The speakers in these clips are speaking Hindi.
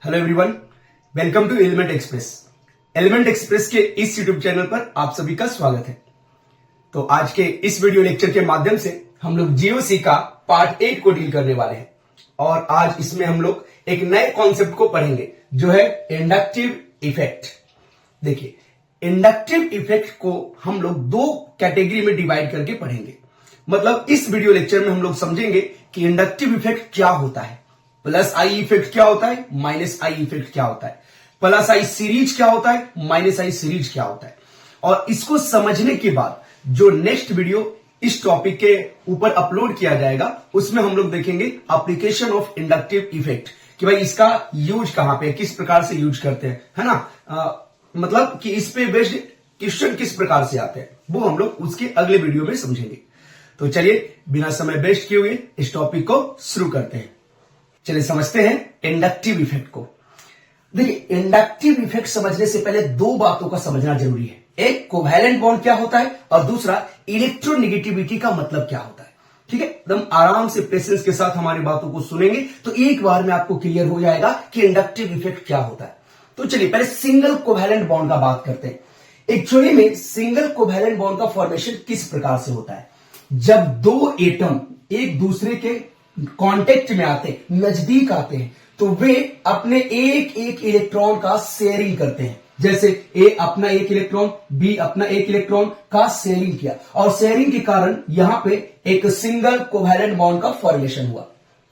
Hello everyone, welcome to element express. एलिमेंट एक्सप्रेस के इस यूट्यूब चैनल पर आप सभी का स्वागत है। तो आज के इस वीडियो लेक्चर के माध्यम से हम लोग जीओसी का पार्ट 8 को डील करने वाले हैं और आज इसमें हम लोग एक नए कॉन्सेप्ट को पढ़ेंगे जो है इंडक्टिव इफेक्ट। देखिए, इंडक्टिव इफेक्ट को हम लोग दो कैटेगरी में डिवाइड करके पढ़ेंगे। मतलब इस वीडियो लेक्चर में हम लोग समझेंगे कि इंडक्टिव इफेक्ट क्या होता है, प्लस आई इफेक्ट क्या होता है, माइनस आई इफेक्ट क्या होता है, प्लस आई सीरीज क्या होता है, माइनस आई सीरीज क्या होता है। और इसको समझने के बाद जो नेक्स्ट वीडियो इस टॉपिक के ऊपर अपलोड किया जाएगा उसमें हम लोग देखेंगे एप्लीकेशन ऑफ इंडक्टिव इफेक्ट कि भाई इसका यूज कहां पे, किस प्रकार से यूज करते हैं, है ना। मतलब कि इस पे बेस्ड क्वेश्चन किस प्रकार से आते हैं वो हम लोग उसके अगले वीडियो में समझेंगे। तो चलिए बिना समय वेस्ट किए हुए इस टॉपिक को शुरू करते हैं। चलिए समझते हैं इंडक्टिव इफेक्ट को। देखिए, इंडक्टिव इफेक्ट समझने से पहले दो बातों का समझना जरूरी है। एक, कोवैलेंट बॉन्ड क्या होता है और दूसरा, इलेक्ट्रोनेगेटिविटी का मतलब क्या होता है। ठीक है, एकदम आराम से पेशेंस के साथ हमारी बातों को सुनेंगे तो एक बार में आपको क्लियर हो जाएगा कि इंडक्टिव इफेक्ट क्या होता है। तो चलिए पहले सिंगल कोवैलेंट बॉन्ड का बात करते हैं। एक्चुअली में सिंगल कोवैलेंट बॉन्ड का फॉर्मेशन किस प्रकार से होता है, जब दो एटम एक दूसरे के कांटेक्ट में आते हैं, नजदीक आते हैं, तो वे अपने एक एक इलेक्ट्रॉन का शेयरिंग करते हैं। जैसे ए अपना एक इलेक्ट्रॉन, बी अपना एक इलेक्ट्रॉन का शेयरिंग किया और शेयरिंग के कारण यहां पे एक सिंगल कोवैलेंट बॉन्ड का फॉर्मेशन हुआ।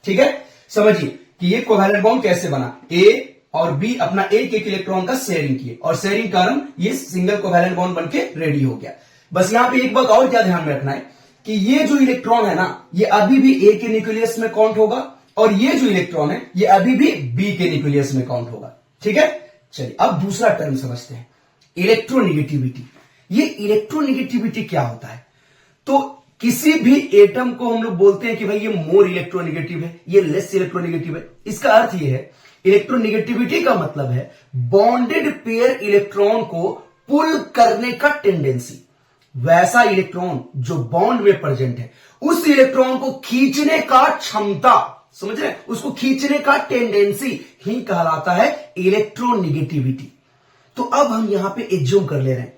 ठीक है, समझिए कि ये कोवैलेंट बॉन्ड कैसे बना। ए और बी अपना एक एक इलेक्ट्रॉन का शेयरिंग किए और शेयरिंग कारण ये सिंगल कोवैलेंट बॉन्ड बनके रेडी हो गया। बस यहां पे एक बात और क्या ध्यान में रखना है कि ये जो इलेक्ट्रॉन है ना, ये अभी भी ए के न्यूक्लियस में काउंट होगा और ये जो इलेक्ट्रॉन है ये अभी भी बी के न्यूक्लियस में काउंट होगा। ठीक है, चलिए अब दूसरा टर्म समझते हैं, इलेक्ट्रोनेगेटिविटी। ये इलेक्ट्रोनेगेटिविटी क्या होता है? तो किसी भी एटम को हम लोग बोलते हैं कि भाई ये मोर इलेक्ट्रोनेगेटिव है, ये लेस इलेक्ट्रोनेगेटिव है। इसका अर्थ ये है, इलेक्ट्रोनेगेटिविटी का मतलब है बॉन्डेड पेयर इलेक्ट्रॉन को पुल करने का टेंडेंसी। वैसा इलेक्ट्रॉन जो बॉन्ड में प्रेजेंट है उस इलेक्ट्रॉन को खींचने का क्षमता, समझ रहे हैं, उसको खींचने का टेंडेंसी ही कहलाता है इलेक्ट्रोनेगेटिविटी। तो अब हम यहां पे एज्यूम कर ले रहे हैं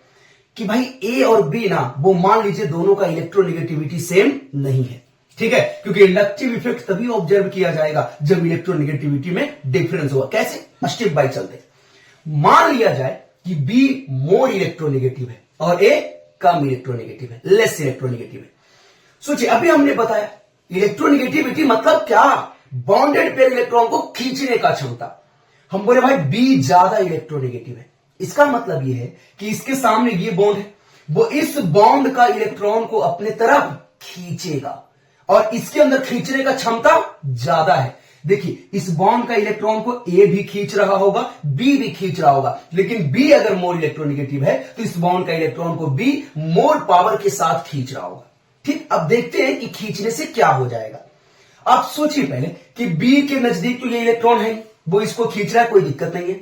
कि भाई ए और बी ना, वो मान लीजिए दोनों का इलेक्ट्रोनेगेटिविटी सेम नहीं है। ठीक है, क्योंकि इंडक्टिव इफेक्ट तभी ऑब्जर्व किया जाएगा जब इलेक्ट्रोनेगेटिविटी में डिफरेंस होगा। कैसे? स्टेप बाय चलते। मान लिया जाए कि बी मोर इलेक्ट्रोनेगेटिव है और ए कम इलेक्ट्रोनेगेटिव है, लेस इलेक्ट्रोनेगेटिव है। सोचिए, अभी हमने बताया इलेक्ट्रोनेगेटिविटी मतलब क्या, बॉन्डेड पेयर इलेक्ट्रॉन को खींचने का क्षमता। हम बोले भाई बी ज्यादा इलेक्ट्रोनेगेटिव है, इसका मतलब यह है कि इसके सामने ये बॉन्ड है, वो इस बॉन्ड का इलेक्ट्रॉन को अपने तरफ खींचेगा और इसके अंदर खींचने का क्षमता ज्यादा है। देखिए, इस बॉन्ड का इलेक्ट्रॉन को ए भी खींच रहा होगा, बी भी खींच रहा होगा, लेकिन बी अगर मोर इलेक्ट्रोनेगेटिव है तो इस बॉन्ड का इलेक्ट्रॉन को बी मोर पावर के साथ खींच रहा होगा। ठीक, अब देखते हैं कि खींचने से क्या हो जाएगा। आप सोचिए पहले कि बी के नजदीक तो ये इलेक्ट्रॉन है, वो इसको खींच रहा है, कोई दिक्कत नहीं है।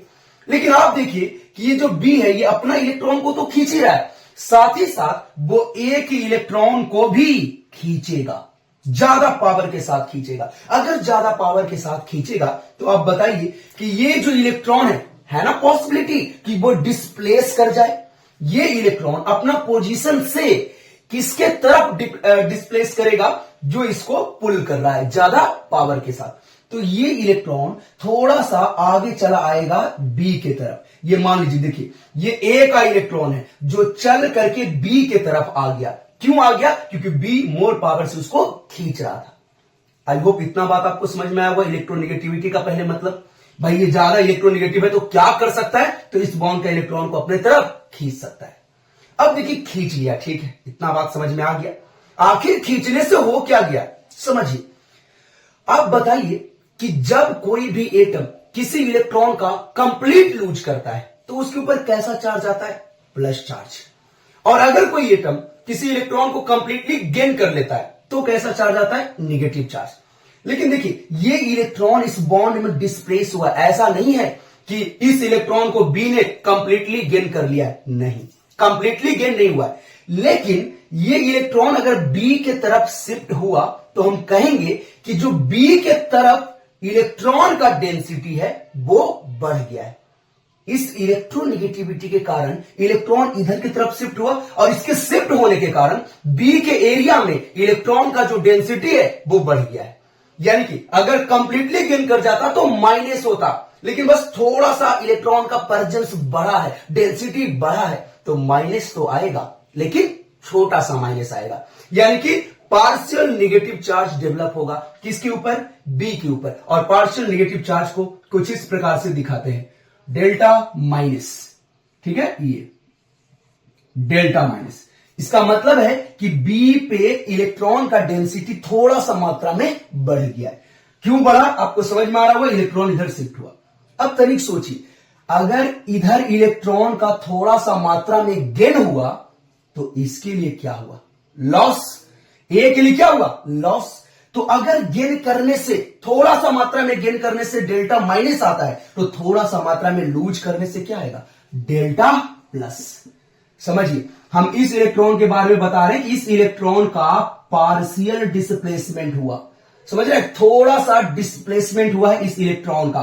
लेकिन आप देखिए कि ये जो बी है ये अपना इलेक्ट्रॉन को तो खींच ही रहा है, साथ ही साथ वो ए के इलेक्ट्रॉन को भी खींचेगा, ज्यादा पावर के साथ खींचेगा। अगर ज्यादा पावर के साथ खींचेगा तो आप बताइए कि ये जो इलेक्ट्रॉन है ना, पॉसिबिलिटी कि वो डिस्प्लेस कर जाए। ये इलेक्ट्रॉन अपना पोजीशन से किसके तरफ डिस्प्लेस करेगा, जो इसको पुल कर रहा है ज्यादा पावर के साथ। तो ये इलेक्ट्रॉन थोड़ा सा आगे चला आएगा बी के तरफ। ये मान लीजिए, देखिए ये ए का इलेक्ट्रॉन है जो चल करके बी के तरफ आ गया। क्यों आ गया? क्योंकि बी मोर पावर से उसको खींच रहा था। आई होप इतना बात आपको समझ में आया होगा इलेक्ट्रोनेगेटिविटी का पहले मतलब। भाई ये ज्यादा इलेक्ट्रोनेगेटिव है तो क्या कर सकता है, तो इस बॉन्ड का इलेक्ट्रॉन को अपने तरफ खींच सकता है। अब देखिए खींच लिया, ठीक है, इतना बात समझ में आ गया। आखिर खींचने से हो क्या गया समझिए। अब बताइए कि जब कोई भी एटम किसी इलेक्ट्रॉन का कंप्लीट लूज करता है तो उसके ऊपर कैसा चार्ज आता है? Plus charge. और अगर कोई एटम किसी इलेक्ट्रॉन को कंप्लीटली गेन कर लेता है तो कैसा चार्ज आता है? Negative charge. लेकिन देखिए ये इलेक्ट्रॉन इस बॉन्ड में डिस्प्लेस हुआ, ऐसा नहीं है कि इस इलेक्ट्रॉन को बी ने कंप्लीटली गेन कर लिया है, नहीं, कंप्लीटली गेन नहीं हुआ है। लेकिन ये इलेक्ट्रॉन अगर बी के तरफ शिफ्ट हुआ तो हम कहेंगे कि जो बी के तरफ इलेक्ट्रॉन का डेंसिटी है वो बढ़ गया है। इस इलेक्ट्रोनेगेटिविटी के कारण इलेक्ट्रॉन इधर की तरफ शिफ्ट हुआ और इसके शिफ्ट होने के कारण बी के एरिया में इलेक्ट्रॉन का जो डेंसिटी है वो बढ़ गया है। यानी कि अगर कंप्लीटली गेन कर जाता तो माइनस होता, लेकिन बस थोड़ा सा इलेक्ट्रॉन का प्रेजेंस बढ़ा है, डेंसिटी बढ़ा है, तो माइनस तो आएगा लेकिन छोटा सा माइनस आएगा। यानी कि पार्शियल नेगेटिव चार्ज डेवलप होगा किसके ऊपर? बी के ऊपर। और पार्शियल नेगेटिव चार्ज को कुछ इस प्रकार से दिखाते हैं, डेल्टा माइनस। ठीक है, ये डेल्टा माइनस, इसका मतलब है कि बी पे इलेक्ट्रॉन का डेंसिटी थोड़ा सा मात्रा में बढ़ गया है। क्यों बढ़ा आपको समझ में आ रहा होगा, इलेक्ट्रॉन इधर शिफ्ट हुआ। अब तनिक सोचिए, अगर इधर इलेक्ट्रॉन का थोड़ा सा मात्रा में गेन हुआ तो इसके लिए क्या हुआ? लॉस। ए के लिए क्या हुआ? लॉस। तो अगर गेन करने से, थोड़ा सा मात्रा में गेन करने से डेल्टा माइनस आता है, तो थोड़ा सा मात्रा में लूज करने से क्या आएगा? Delta plus. समझिए, हम इस इलेक्ट्रॉन के बारे में बता रहे हैं कि इस इलेक्ट्रॉन का पार्शियल डिस्प्लेसमेंट हुआ। समझ रहे हैं, थोड़ा सा डिस्प्लेसमेंट हुआ है इस इलेक्ट्रॉन का,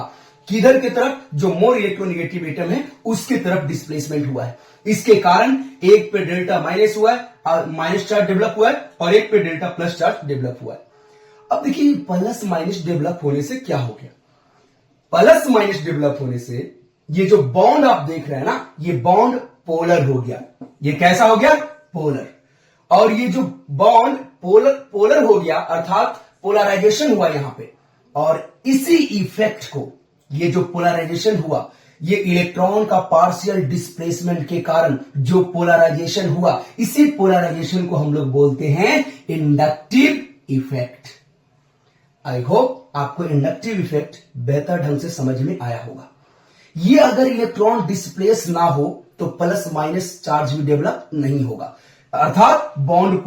किधर की तरफ? जो मोर इलेक्ट्रोनेगेटिव एटम है उसकी तरफ डिस्प्लेसमेंट हुआ है। इसके कारण एक पे डेल्टा माइनस हुआ है, माइनस चार्ज डेवलप हुआ है, और एक पे डेल्टा प्लस चार्ज डेवलप हुआ है। अब देखिए, प्लस माइनस डेवलप होने से क्या हो गया? प्लस माइनस डेवलप होने से ये जो बॉन्ड आप देख रहे हैं ना, ये बॉन्ड पोलर हो गया। ये कैसा हो गया? पोलर। और ये जो बॉन्ड पोलर हो गया, अर्थात पोलराइजेशन हुआ यहां पे, और इसी इफेक्ट को, ये जो पोलराइजेशन हुआ, ये इलेक्ट्रॉन का पार्शियल डिस्प्लेसमेंट के कारण जो पोलराइजेशन हुआ, इसी पोलराइजेशन को हम लोग बोलते हैं इंडक्टिव इफेक्ट। आई होप आपको इंडक्टिव इफेक्ट बेहतर ढंग से समझ में आया होगा। ये अगर इलेक्ट्रॉन डिस्प्लेस ना हो तो प्लस माइनस चार्ज भी डेवलप नहीं होगा, अर्थात बॉन्ड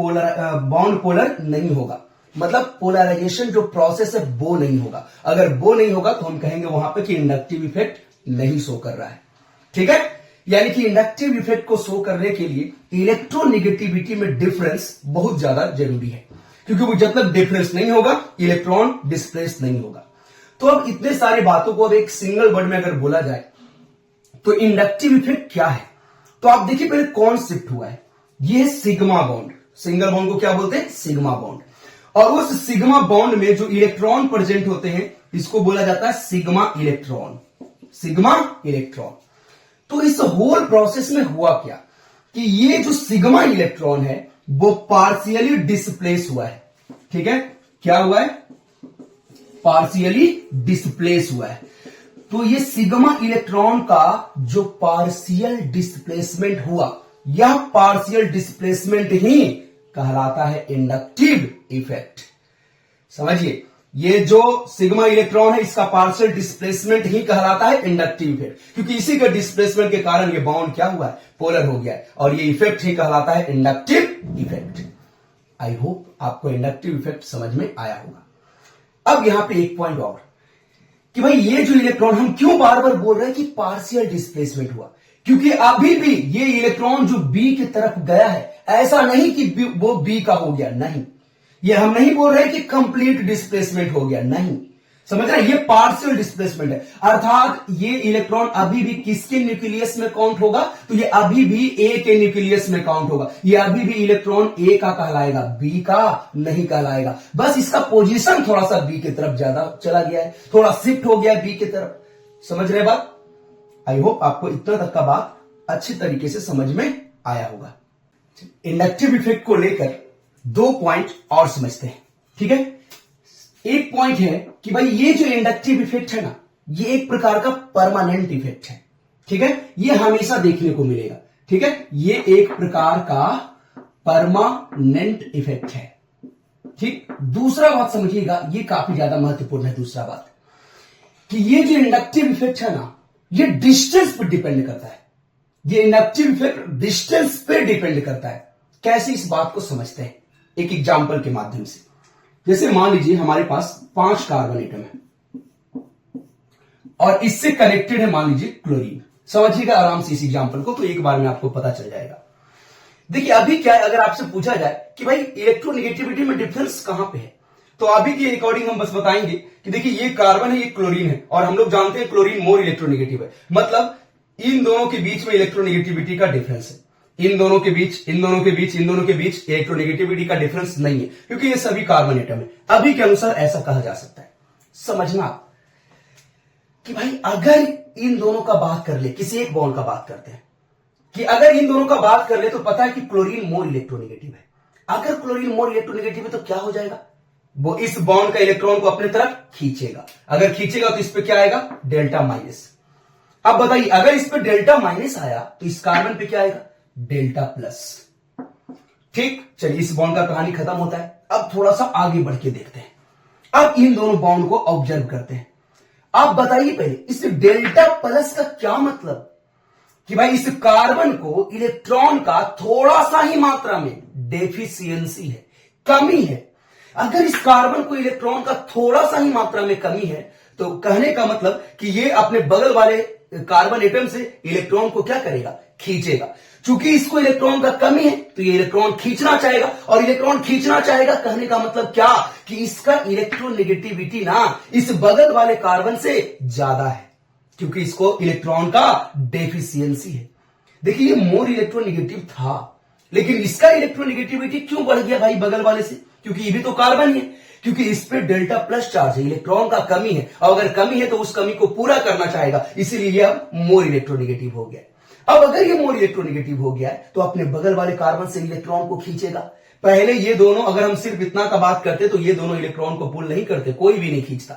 पोलर नहीं होगा। मतलब पोलराइजेशन जो प्रोसेस है वो नहीं होगा। अगर वो नहीं होगा तो हम कहेंगे वहां पे कि इंडक्टिव इफेक्ट नहीं शो कर रहा है। ठीक है, यानी कि इंडक्टिव इफेक्ट को शो करने के लिए इलेक्ट्रोनेगेटिविटी में डिफरेंस बहुत ज्यादा जरूरी है, क्योंकि वो जब तक डिफरेंस नहीं होगा इलेक्ट्रॉन डिस्प्लेस नहीं होगा। तो अब इतने सारी बातों को अब एक सिंगल वर्ड में अगर बोला जाए तो इंडक्टिव इफेक्ट क्या है, तो आप देखिए पहले कौन शिफ्ट हुआ है। ये है सिग्मा बॉन्ड। सिंगल बॉन्ड को क्या बोलते हैं? Sigma bond. और उस सिग्मा बॉन्ड में जो इलेक्ट्रॉन प्रेजेंट होते हैं इसको बोला जाता है सिग्मा इलेक्ट्रॉन। Sigma electron. तो इस होल प्रोसेस में हुआ क्या कि ये जो सिग्मा इलेक्ट्रॉन है वो पार्शियली डिस्प्लेस हुआ है। ठीक है, क्या हुआ है? पार्शियली डिस्प्लेस हुआ है। तो ये सिग्मा इलेक्ट्रॉन का जो पार्शियल डिस्प्लेसमेंट हुआ, यह पार्शियल डिस्प्लेसमेंट ही कहलाता है इंडक्टिव इफेक्ट। समझिए, ये जो सिग्मा इलेक्ट्रॉन है इसका पार्शियल डिस्प्लेसमेंट ही कहलाता है इंडक्टिव इफेक्ट, क्योंकि इसी के डिस्प्लेसमेंट के कारण ये बॉन्ड क्या हुआ है? पोलर हो गया है, और ये इफेक्ट ही कहलाता है इंडक्टिव इफेक्ट। आई होप आपको इंडक्टिव इफेक्ट समझ में आया होगा। अब यहां पे एक पॉइंट और कि भाई ये जो इलेक्ट्रॉन, हम क्यों बार बार बोल रहे हैं कि पार्शियल डिस्प्लेसमेंट हुआ? क्योंकि अभी भी ये इलेक्ट्रॉन जो बी की तरफ गया है, ऐसा नहीं कि वो बी का हो गया, नहीं। ये हम नहीं बोल रहे कि कंप्लीट डिस्प्लेसमेंट हो गया, नहीं। समझ रहे हैं? ये पार्शियल डिस्प्लेसमेंट है, अर्थात ये इलेक्ट्रॉन अभी भी किसके न्यूक्लियस में काउंट होगा? तो ये अभी भी ए के न्यूक्लियस में काउंट होगा। ये अभी भी इलेक्ट्रॉन ए का कहलाएगा, बी का नहीं कहलाएगा। बस इसका पोजीशन थोड़ा सा बी की तरफ ज्यादा चला गया है, थोड़ा शिफ्ट हो गया है बी की तरफ। समझ रहे बात? आई होप आपको इतना तक का बात अच्छी तरीके से समझ में आया होगा। इंडक्टिव इफेक्ट को लेकर दो पॉइंट और समझते हैं। ठीक है, एक पॉइंट है कि भाई ये जो इंडक्टिव इफेक्ट है ना, ये एक प्रकार का परमानेंट इफेक्ट है। ठीक है, ये हमेशा देखने को मिलेगा। ठीक है, ये एक प्रकार का परमानेंट इफेक्ट है। ठीक, दूसरा बात समझिएगा, ये काफी ज्यादा महत्वपूर्ण है। दूसरा बात कि ये जो इंडक्टिव इफेक्ट है ना, ये डिस्टेंस पर डिपेंड करता है। ये इंडक्टिव इफेक्ट डिस्टेंस पे डिपेंड करता है। कैसे, इस बात को समझते हैं एक एग्जांपल के माध्यम से। जैसे मान लीजिए हमारे पास 5 कार्बन एटम है और इससे कनेक्टेड है मान लीजिए क्लोरीन। समझिएगा आराम से इस एग्जांपल को, तो एक बार में आपको पता चल जाएगा। देखिए अभी क्या है, अगर आपसे पूछा जाए कि भाई इलेक्ट्रोनेगेटिविटी में डिफरेंस कहां पे है, तो अभी के अकॉर्डिंग हम बस बताएंगे कि देखिए ये कार्बन है, ये क्लोरीन है, और हम लोग जानते हैं क्लोरीन मोर इलेक्ट्रोनेगेटिव है। मतलब इन दोनों के बीच में इलेक्ट्रोनेगेटिविटी का डिफरेंस है। इन दोनों के बीच इलेक्ट्रोनेगेटिविटी का डिफरेंस नहीं है, क्योंकि ये सभी कार्बन एटम है। अभी के अनुसार ऐसा कहा जा सकता है। समझना कि भाई अगर इन दोनों का बात कर ले, किसी एक बॉन्ड का बात करते हैं कि अगर इन दोनों का बात कर ले तो पता है कि क्लोरीन मोर इलेक्ट्रोनेगेटिव है। अगर क्लोरीन मोर इलेक्ट्रोनेगेटिव है तो क्या हो जाएगा, वो इस बॉन्ड का इलेक्ट्रॉन को अपने तरफ खींचेगा। अगर खींचेगा तो इस पे क्या आएगा, डेल्टा माइनस। अब बताइए अगर इस पे डेल्टा माइनस आया तो इस कार्बन पे क्या आएगा, डेल्टा प्लस। ठीक, चलिए इस बॉन्ड का कहानी खत्म होता है। अब थोड़ा सा आगे बढ़ के देखते हैं। अब इन दोनों बॉन्ड को ऑब्जर्व करते हैं। आप बताइए पहले इस डेल्टा प्लस का क्या मतलब, कि भाई इस कार्बन को इलेक्ट्रॉन का थोड़ा सा ही मात्रा में डेफिशिएंसी है, कमी है। अगर इस कार्बन को इलेक्ट्रॉन का थोड़ा सा ही मात्रा में कमी है तो कहने का मतलब कि ये अपने बगल वाले कार्बन एटम से इलेक्ट्रॉन को क्या करेगा, खींचेगा। चूंकि इसको इलेक्ट्रॉन का कमी है तो ये इलेक्ट्रॉन खींचना चाहेगा, और इलेक्ट्रॉन खींचना चाहेगा कहने का मतलब क्या, कि इसका इलेक्ट्रोनेगेटिविटी ना इस बगल वाले कार्बन से ज्यादा है, क्योंकि इसको इलेक्ट्रॉन का डेफिशिएंसी है। देखिए ये मोर इलेक्ट्रोनेगेटिव था, लेकिन इसका इलेक्ट्रोनेगेटिविटी क्यों बढ़ गया भाई बगल वाले से, क्योंकि ये भी तो कार्बन ही है, क्योंकि इस पे डेल्टा प्लस चार्ज है, इलेक्ट्रॉन का कमी है, और अगर कमी है तो उस कमी को पूरा करना चाहेगा, इसीलिए ये अब मोर इलेक्ट्रोनेगेटिव हो गया। अब अगर ये मोर इलेक्ट्रोनेगेटिव हो गया है तो अपने बगल वाले कार्बन से इलेक्ट्रॉन को खींचेगा। पहले ये दोनों, अगर हम सिर्फ इतना का बात करते तो ये दोनों इलेक्ट्रॉन को पुल नहीं करते, कोई भी नहीं खींचता,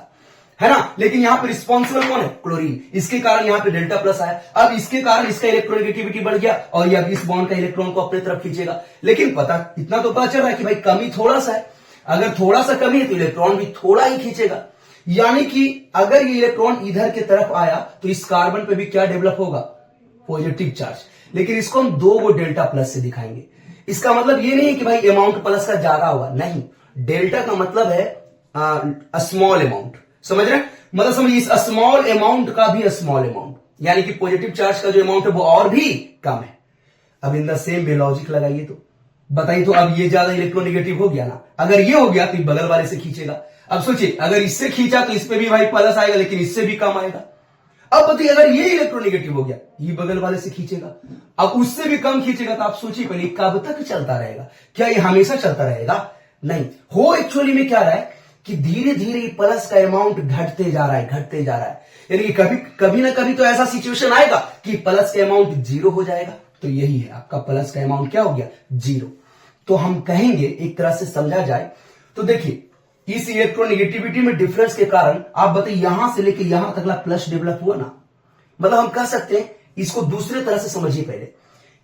है ना। लेकिन यहां पर रिस्पॉन्सिबल कौन है, क्लोरीन। इसके कारण यहां पे डेल्टा प्लस आया। अब इसके कारण इसका इलेक्ट्रोनेगेटिविटी बढ़ गया और ये अब इस बॉन्ड का इलेक्ट्रॉन को अपने तरफ खींचेगा। लेकिन पता इतना तो पता चल रहा है कि भाई कमी थोड़ा सा है, अगर थोड़ा सा कमी है तो इलेक्ट्रॉन भी थोड़ा ही खींचेगा। यानी कि अगर ये इलेक्ट्रॉन इधर की तरफ आया तो इस कार्बन पे भी क्या डेवलप होगा, पॉजिटिव चार्ज। लेकिन इसको हम दो वो डेल्टा प्लस से दिखाएंगे। इसका मतलब ये नहीं है कि भाई अमाउंट प्लस का ज्यादा होगा, नहीं। डेल्टा का मतलब है स्मॉल अमाउंट, समझ रहे हैं, मतलब समझिए इस स्मॉल अमाउंट का भी स्मॉल अमाउंट, यानी कि पॉजिटिव चार्ज का जो अमाउंट है वो और भी कम है। अब in the same way logic लगाइए तो बताइए, तो अब ये ज्यादा इलेक्ट्रोनेगेटिव हो गया ना, अगर ये हो गया तो बगल वाले से खींचेगा। अब सोचिए अगर इससे खींचा तो इस पे भी भाई प्लस आएगा, लेकिन इससे भी कम आएगा। अब बताइए अगर ये इलेक्ट्रोनेगेटिव हो गया, ये बगल वाले से खींचेगा, अब उससे भी कम खींचेगा, तो आप सोचिए पहले कब तक चलता रहेगा, क्या ये हमेशा चलता रहेगा, नहीं। हो एक्चुअली में क्या रहा है कि धीरे धीरे प्लस का अमाउंट घटते जा रहा है, घटते जा रहा है। यानी कि कभी ना कभी तो ऐसा सिचुएशन आएगा कि प्लस का अमाउंट जीरो हो जाएगा। तो यही है आपका प्लस का अमाउंट क्या हो गया, जीरो। तो हम कहेंगे एक तरह से समझा जाए तो देखिए इस इलेक्ट्रोनेगेटिविटी में डिफरेंस के कारण आप बताइए यहां से लेके यहां तकला प्लस डेवलप हुआ ना। मतलब हम कह सकते हैं, इसको दूसरे तरह से समझिए पहले,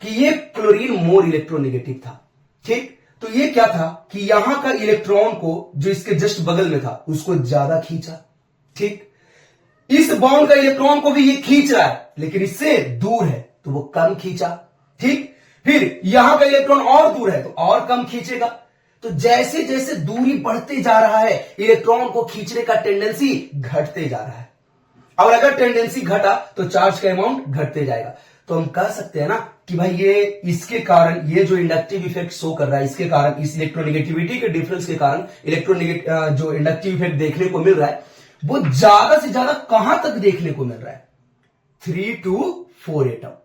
कि ये क्लोरीन मोर इलेक्ट्रोनेगेटिव था, ठीक। तो ये क्या था कि यहां का इलेक्ट्रॉन को जो इसके जस्ट बगल में था उसको ज्यादा खींचा, ठीक। इस बॉन्ड का इलेक्ट्रॉन को भी ये खींच रहा है, लेकिन इससे दूर है तो वो कम खींचा, ठीक। फिर यहां का इलेक्ट्रॉन और दूर है तो और कम खींचेगा। तो जैसे जैसे दूरी बढ़ते जा रहा है इलेक्ट्रॉन को खींचने का टेंडेंसी घटते जा रहा है, और अगर टेंडेंसी घटा तो चार्ज का अमाउंट घटते जाएगा। तो हम कह सकते हैं ना कि भाई ये इसके कारण, ये जो इंडक्टिव इफेक्ट शो कर रहा है, इसके कारण, इस इलेक्ट्रोनेगेटिविटी के डिफरेंस के कारण जो इंडक्टिव इफेक्ट देखने को मिल रहा है वो ज्यादा से ज्यादा कहां तक देखने को मिल रहा है, 3 to 4 एटम।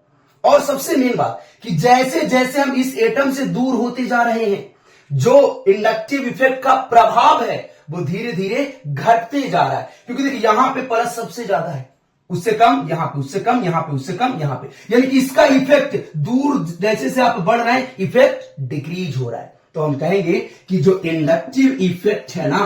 और सबसे मेन बात कि जैसे जैसे हम इस एटम से दूर होते जा रहे हैं, जो इंडक्टिव इफेक्ट का प्रभाव है वो धीरे धीरे घटते जा रहा है। क्योंकि देखिए यहां पे प्लस सबसे ज्यादा है, उससे कम यहां पे, उससे कम यहां पे, उससे कम यहां पे, यानी कि इसका इफेक्ट दूर जैसे से आप बढ़ रहे हैं इफेक्ट डिक्रीज हो रहा है। तो हम कहेंगे कि जो इंडक्टिव इफेक्ट है ना,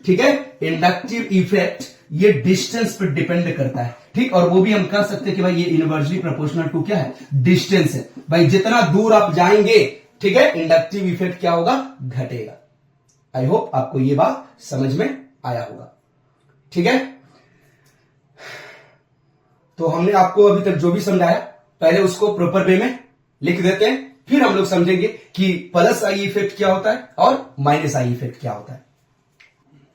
ठीक है, इंडक्टिव इफेक्ट ये डिस्टेंस पर डिपेंड करता है, ठीक। और वो भी हम कह सकते हैं कि भाई ये इनवर्सली प्रोपोर्शनल टू क्या है, डिस्टेंस है। भाई जितना दूर आप जाएंगे, ठीक है, इंडक्टिव इफेक्ट क्या होगा, घटेगा। आई होप आपको ये बात समझ में आया होगा, ठीक है। तो हमने आपको अभी तक जो भी समझाया पहले उसको प्रॉपर वे में लिख देते हैं, फिर हम लोग समझेंगे कि प्लस आई इफेक्ट क्या होता है और माइनस आई इफेक्ट क्या होता है।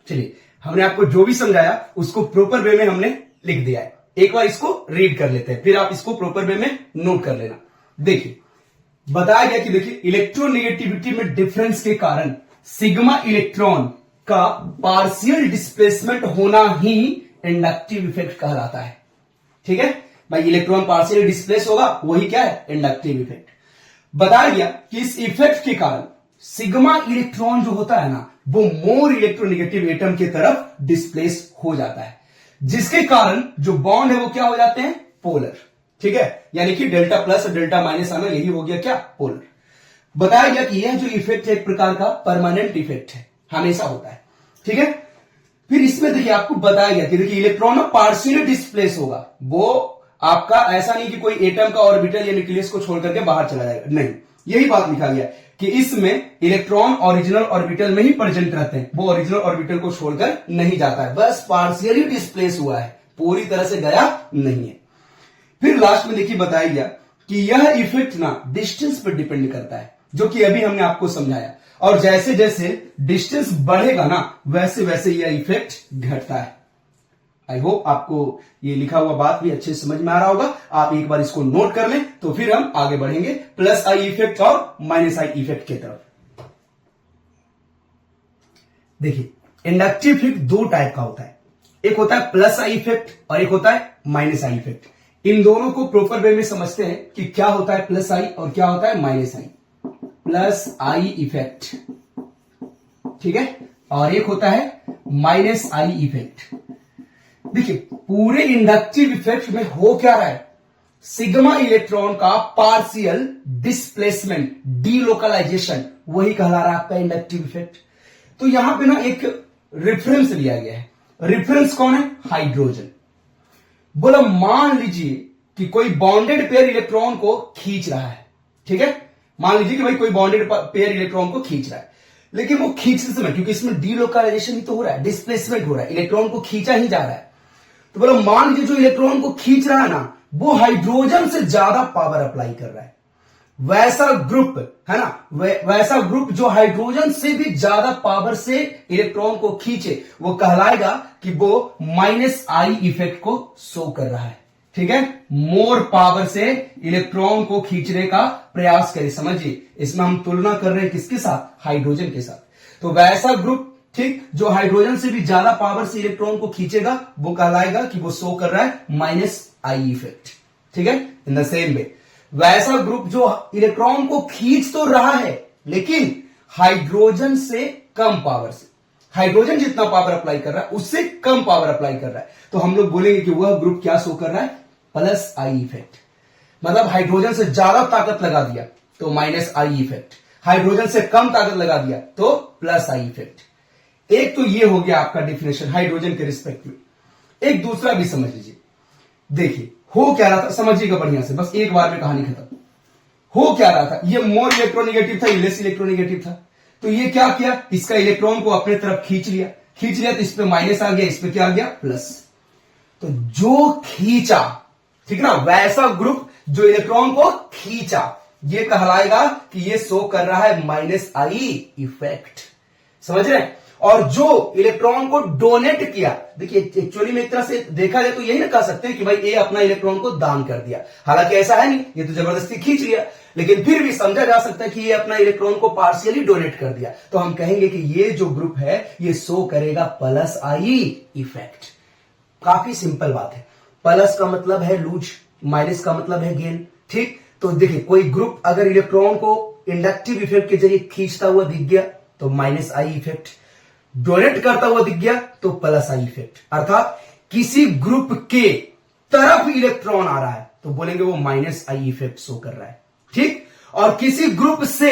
चलिए हमने आपको जो भी समझाया उसको प्रॉपर वे में हमने लिख दिया है। एक बार इसको रीड कर लेते हैं, फिर आप इसको प्रॉपर वे में नोट कर लेना। देखिए बताया गया कि देखिए इलेक्ट्रोनेगेटिविटी में डिफरेंस के कारण सिग्मा इलेक्ट्रॉन का पार्शियल डिस्प्लेसमेंट होना ही इंडक्टिव इफेक्ट कहलाता है। ठीक है भाई, इलेक्ट्रॉन पार्शियल डिस्प्लेस होगा, वही क्या है, इंडक्टिव इफेक्ट। बताया गया कि इस इफेक्ट के कारण सिग्मा इलेक्ट्रॉन जो होता है ना, वो मोर इलेक्ट्रोनेगेटिव एटम की तरफ डिस्प्लेस हो जाता है, जिसके कारण जो बॉन्ड है वो क्या हो जाते हैं, पोलर। ठीक है, यानी कि डेल्टा प्लस और डेल्टा माइनस आना, यही हो गया क्या, पोलर। बताया गया कि यह जो इफेक्ट है एक प्रकार का परमानेंट इफेक्ट है, हमेशा होता है। ठीक है, फिर इसमें देखिए आपको बताया गया कि देखिए इलेक्ट्रॉन पार्शियली डिस्प्लेस होगा, वो आपका ऐसा नहीं कि कोई एटम का ऑर्बिटल या न्यूक्लियस को छोड़ करके बाहर चला जाएगा, नहीं, यही बात लिखा गया कि इसमें इलेक्ट्रॉन ओरिजिनल ऑर्बिटल में ही प्रेजेंट रहते हैं, वो ओरिजिनल ऑर्बिटल को छोड़कर नहीं जाता है, बस पार्शियली डिस्प्लेस हुआ है, पूरी तरह से गया नहीं है। फिर लास्ट में देखिए बताया गया कि यह इफेक्ट ना डिस्टेंस पर डिपेंड करता है, जो कि अभी हमने आपको समझाया, और जैसे जैसे डिस्टेंस बढ़ेगा ना, वैसे वैसे यह इफेक्ट घटता है। आई होप आपको ये लिखा हुआ बात भी अच्छे से समझ में आ रहा होगा। आप एक बार इसको नोट कर लें, तो फिर हम आगे बढ़ेंगे प्लस आई इफेक्ट और माइनस आई इफेक्ट की तरफ। देखिए इंडक्टिव इफेक्ट दो टाइप का होता है, एक होता है प्लस आई इफेक्ट और एक होता है माइनस आई इफेक्ट। इन दोनों को प्रॉपर वे में समझते हैं कि क्या होता है प्लस आई और क्या होता है minus I. Plus I effect, ठीक है, और एक होता है माइनस आई इफेक्ट। देखिए पूरे इंडक्टिव इफेक्ट में हो क्या रहा है, सिग्मा इलेक्ट्रॉन का पार्शियल डिस्प्लेसमेंट, डीलोकलाइजेशन, वही कहला रहा है आपका इंडक्टिव इफेक्ट। तो यहां पे ना एक रेफरेंस लिया गया है, रेफरेंस कौन है, हाइड्रोजन। बोला मान लीजिए कि कोई बॉन्डेड पेयर इलेक्ट्रॉन को खींच रहा है, ठीक है, मान लीजिए कि भाई कोई बॉन्डेड पेयर इलेक्ट्रॉन को खींच रहा है, लेकिन वो खींचते समय, क्योंकि इसमें डीलोकलाइजेशन ही तो हो रहा है, डिस्प्लेसमेंट हो रहा है, इलेक्ट्रॉन को खींचा ही जा रहा है। तो बोला मान लीजिए जो इलेक्ट्रॉन को खींच रहा है ना, वो हाइड्रोजन से ज्यादा पावर अप्लाई कर रहा है। वैसा ग्रुप है ना, वैसा ग्रुप जो हाइड्रोजन से भी ज्यादा पावर से इलेक्ट्रॉन को खींचे, वो कहलाएगा कि वो माइनस आई इफेक्ट को शो कर रहा है। ठीक है, मोर पावर से इलेक्ट्रॉन को खींचने का प्रयास करें। समझिए इसमें हम तुलना कर रहे हैं किसके साथ, हाइड्रोजन के साथ। तो वैसा ग्रुप, ठीक, जो हाइड्रोजन से भी ज्यादा पावर से इलेक्ट्रॉन को खींचेगा, वो कहलाएगा कि वो शो कर रहा है माइनस आई इफेक्ट। ठीक है, इन द सेम वे वैसा ग्रुप जो इलेक्ट्रॉन को खींच तो रहा है, लेकिन हाइड्रोजन से कम पावर से, हाइड्रोजन जितना पावर अप्लाई कर रहा है उससे कम पावर अप्लाई कर रहा है, तो हम लोग बोलेंगे कि वह ग्रुप क्या शो कर रहा है, प्लस आई इफेक्ट। मतलब हाइड्रोजन से ज्यादा ताकत लगा दिया तो माइनस आई इफेक्ट, हाइड्रोजन से कम ताकत लगा दिया तो प्लस आई इफेक्ट। एक तो ये हो गया आपका डिफिनेशन हाइड्रोजन के रिस्पेक्ट में। एक दूसरा भी समझ लीजिए, देखिए हो क्या रहा था, समझिएगा बढ़िया से, बस एक बार में कहानी खत्म। हो क्या रहा था, ये मोर इलेक्ट्रोनेगेटिव था, लेस इलेक्ट्रोनेगेटिव था, तो ये क्या किया, इसका इलेक्ट्रॉन को अपने तरफ खींच लिया तो इस पे माइनस आ गया, इस पे क्या आ गया, प्लस। तो जो खींचा, ठीक ना, वैसा ग्रुप जो इलेक्ट्रॉन को खींचा, ये कहलाएगा कि ये शो कर रहा है माइनस आई इफेक्ट। समझ रहे हैं। और जो इलेक्ट्रॉन को डोनेट किया, देखिए एक्चुअली में एक तरह से देखा जाए तो यही ना कह सकते हैं कि भाई ये अपना इलेक्ट्रॉन को दान कर दिया, हालांकि ऐसा है नहीं, ये तो जबरदस्ती खींच लिया, लेकिन फिर भी समझा जा सकता है कि ये अपना इलेक्ट्रॉन को पार्शियली डोनेट कर दिया। तो हम कहेंगे कि ये जो ग्रुप है ये शो करेगा प्लस आई इफेक्ट। काफी सिंपल बात है, प्लस का मतलब है लूज, माइनस का मतलब है गेन। ठीक, तो देखिए कोई ग्रुप अगर इलेक्ट्रॉन को इंडक्टिव इफेक्ट के जरिए खींचता हुआ दिख गया तो माइनस आई इफेक्ट, डोनेट करता हुआ दिख गया तो प्लस आई इफेक्ट। अर्थात किसी ग्रुप के तरफ इलेक्ट्रॉन आ रहा है तो बोलेंगे वो माइनस आई इफेक्ट शो कर रहा है। ठीक, और किसी ग्रुप से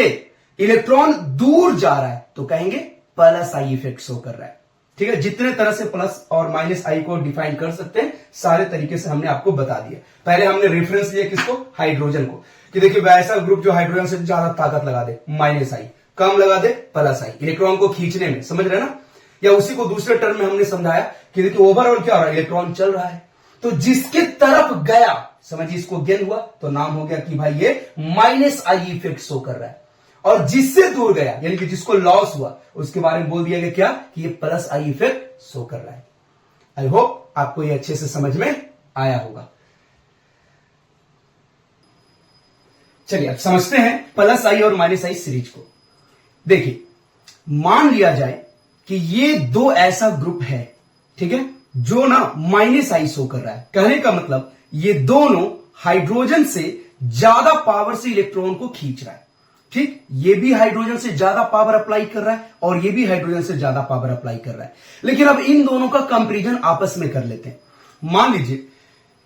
इलेक्ट्रॉन दूर जा रहा है तो कहेंगे प्लस आई इफेक्ट शो कर रहा है। ठीक है, जितने तरह से प्लस और माइनस आई को डिफाइन कर सकते हैं सारे तरीके से हमने आपको बता दिया। पहले हमने रेफरेंस लिया किसको, हाइड्रोजन को, कि देखिए वैसा ग्रुप जो हाइड्रोजन से ज्यादा ताकत लगा दे माइनस आई, कम लगा दे प्लस आई, इलेक्ट्रॉन को खींचने में, समझ रहे ना। या उसी को दूसरे टर्म में हमने समझाया कि देखिए ओवरऑल क्या हो रहा है, इलेक्ट्रॉन चल रहा है, तो जिसके तरफ गया, समझिए इसको गेन हुआ तो नाम हो गया कि भाई ये माइनस आई इफेक्ट शो कर रहा है। और जिससे दूर गया यानी कि जिसको लॉस हुआ उसके बारे में बोल दिया गया क्या, कि ये प्लस आई इफेक्ट शो कर रहा है। आई होप आपको ये अच्छे से समझ में आया होगा। चलिए अब समझते हैं प्लस आई और माइनस आई सीरीज को। देखिए मान लिया जाए कि ये दो ऐसा ग्रुप है, ठीक है, जो ना माइनस आई शो कर रहा है। कहने का मतलब ये दोनों हाइड्रोजन से ज्यादा पावर से इलेक्ट्रॉन को खींच रहा है, ठीक। ये भी हाइड्रोजन से ज्यादा पावर अप्लाई कर रहा है और ये भी हाइड्रोजन से ज्यादा पावर अप्लाई कर रहा है। लेकिन अब इन दोनों का कंपैरिजन आपस में कर लेते हैं। मान लीजिए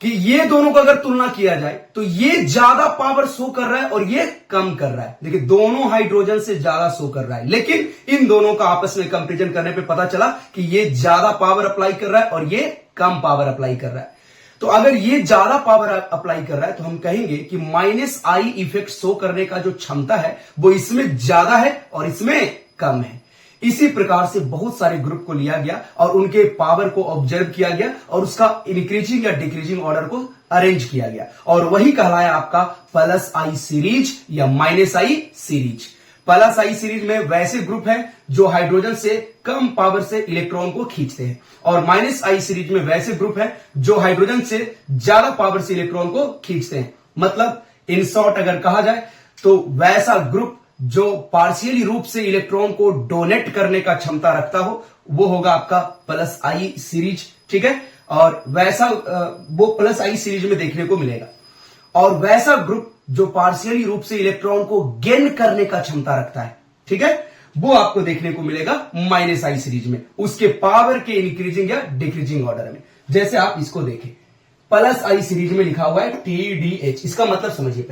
कि ये दोनों का अगर तुलना किया जाए तो ये ज्यादा पावर शो कर रहा है और ये कम कर रहा है। देखिए दोनों हाइड्रोजन से ज्यादा शो कर रहा है, लेकिन इन दोनों का आपस में कंपैरिजन करने पे पता चला कि ये ज्यादा पावर अप्लाई कर रहा है और ये कम पावर अप्लाई कर रहा है। तो अगर ये ज्यादा पावर अप्लाई कर रहा है तो हम कहेंगे कि माइनस आई इफेक्ट शो करने का जो क्षमता है वो इसमें ज्यादा है और इसमें कम है। इसी प्रकार से बहुत सारे ग्रुप को लिया गया और उनके पावर को ऑब्जर्व किया गया और उसका इंक्रीजिंग या डिक्रीजिंग ऑर्डर को अरेंज किया गया और वही कहलाया आपका प्लस आई सीरीज या माइनस आई सीरीज। प्लस आई सीरीज में वैसे ग्रुप हैं जो हाइड्रोजन से कम पावर से इलेक्ट्रॉन को खींचते हैं और माइनस आई सीरीज में वैसे ग्रुप हैं जो हाइड्रोजन से ज्यादा पावर से इलेक्ट्रॉन को खींचते हैं। मतलब इन शॉर्ट अगर कहा जाए तो वैसा ग्रुप जो पार्शियली रूप से इलेक्ट्रॉन को डोनेट करने का क्षमता रखता हो वो होगा आपका प्लस आई सीरीज, ठीक है। और वैसा वो प्लस आई सीरीज में देखने को मिलेगा। और वैसा ग्रुप जो पार्शियली रूप से इलेक्ट्रॉन को गेन करने का क्षमता रखता है, ठीक है, वो आपको देखने को मिलेगा माइनस आई सीरीज में, उसके पावर के इंक्रीजिंग या डिक्रीजिंग ऑर्डर में। जैसे आप इसको देखें, प्लस आई सीरीज में लिखा हुआ है TDH। इसका मतलब समझिए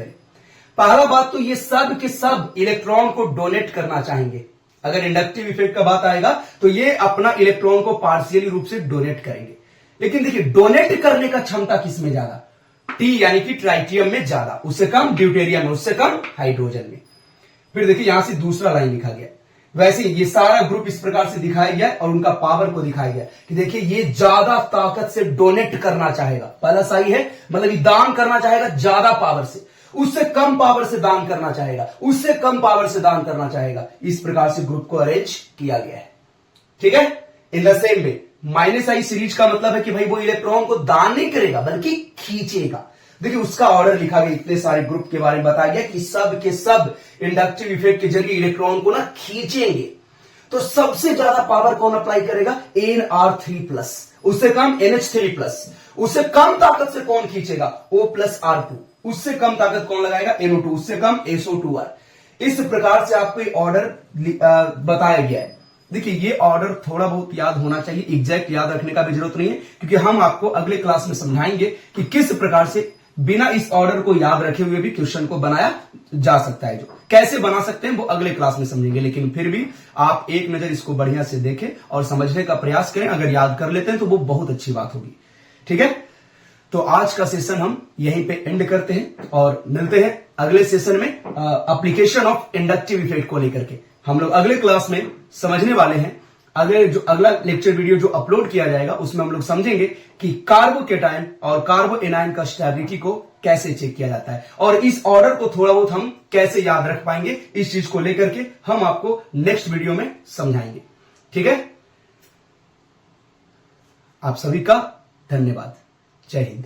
पहला बात तो ये सब के सब इलेक्ट्रॉन को डोनेट करना चाहेंगे। अगर इंडक्टिव इफेक्ट का बात आएगा तो ये अपना इलेक्ट्रॉन को पार्शियली रूप से डोनेट करेंगे। लेकिन देखिए डोनेट करने का क्षमता किसमें ज्यादा, टी यानी कि ट्राइटियम में ज्यादा, उससे कम ड्यूटेरियम में, उससे कम हाइड्रोजन में। फिर देखिए यहां से दूसरा लाइन लिखा गया, वैसे ये सारा ग्रुप इस प्रकार से दिखाया गया और उनका पावर को दिखाया गया कि देखिए ये ज्यादा ताकत से डोनेट करना चाहेगा, प्लस आई है मतलब ये दान करना चाहेगा ज्यादा पावर से, उससे कम पावर से दान करना चाहेगा, उससे कम पावर से दान करना चाहेगा। इस प्रकार से ग्रुप को अरेंज किया गया है, ठीक है। In the same way minus I series का मतलब है कि भाई वो इलेक्ट्रॉन को दान नहीं करेगा बल्कि खींचेगा। देखिए उसका ऑर्डर लिखा गया, इतने सारे ग्रुप के बारे में बताया गया कि सब के सब इंडक्टिव इफेक्ट के जरिए इलेक्ट्रॉन को ना खींचेंगे। तो सबसे ज्यादा पावर कौन अप्लाई करेगा, NR3+, उससे कम NH3+, उससे कम ताकत से कौन खींचेगा, O+R2, उससे कम ताकत कौन लगाएगा, NO2, उससे कम SO2R। इस प्रकार से आपको ये ऑर्डर बताया गया है। देखिए ये ऑर्डर थोड़ा बहुत याद होना चाहिए, एग्जैक्ट याद रखने का भी जरूरत नहीं है, क्योंकि हम आपको अगले क्लास में समझाएंगे कि किस प्रकार से बिना इस ऑर्डर को याद रखे हुए भी क्वेश्चन को बनाया जा सकता है। जो कैसे बना सकते हैं वो अगले क्लास में समझेंगे, लेकिन फिर भी आप एक नजर इसको बढ़िया से देखें और समझने का प्रयास करें। अगर याद कर लेते हैं तो वो बहुत अच्छी बात होगी, ठीक है। तो आज का सेशन हम यहीं पे एंड करते हैं और मिलते हैं अगले सेशन में एप्लीकेशन ऑफ इंडक्टिव इफेक्ट को लेकर के। हम लोग अगले क्लास में समझने वाले हैं, अगला लेक्चर वीडियो जो अपलोड किया जाएगा उसमें हम लोग समझेंगे कि कार्बोकेटायन और कार्बो एनायन का स्टेबिलिटी को कैसे चेक किया जाता है और इस ऑर्डर को थोड़ा बहुत हम कैसे याद रख पाएंगे, इस चीज को लेकर के हम आपको नेक्स्ट वीडियो में समझाएंगे, ठीक है। आप सभी का धन्यवाद। जय हिंद।